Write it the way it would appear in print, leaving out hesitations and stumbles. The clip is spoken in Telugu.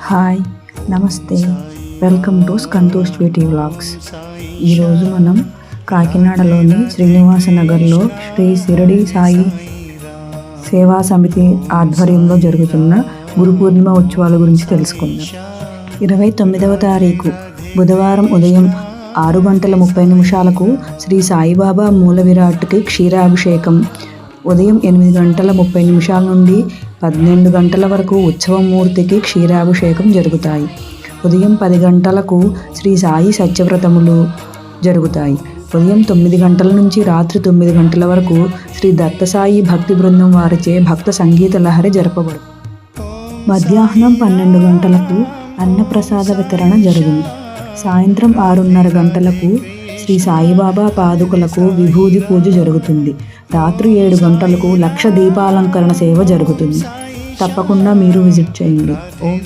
హాయ్, నమస్తే, welcome to Santosh sweety vlogs. ఈరోజు మనం కాకినాడలోని శ్రీనివాస నగర్లో శ్రీ షిరిడి సాయి సేవా సమితి ఆధ్వర్యంలో జరుగుతున్న గురు పూర్ణిమ ఉత్సవాల గురించి తెలుసుకుందాం. 29వ తారీఖు బుధవారం ఉదయం 6:30 శ్రీ సాయిబాబా మూల విరాట్కి క్షీరాభిషేకం, ఉదయం 8:30 నుండి 12 వరకు ఉత్సవమూర్తికి క్షీరాభిషేకం జరుగుతాయి. ఉదయం 10 శ్రీ సాయి సత్యవ్రతములు జరుగుతాయి. ఉదయం 9 నుంచి రాత్రి 9 వరకు శ్రీ దత్తసాయి భక్తి బృందం వారిచే భక్త సంగీత లహరి జరపబడు. మధ్యాహ్నం 12 అన్నప్రసాద వితరణ జరుగును. సాయంత్రం 6:30 శ్రీ సాయిబాబా పాదుకలకు విభూది పూజ జరుగుతుంది. రాత్రి 7 లక్ష దీపాలంకరణ సేవ జరుగుతుంది. తప్పకుండా మీరు విజిట్ చేయండి. ఓం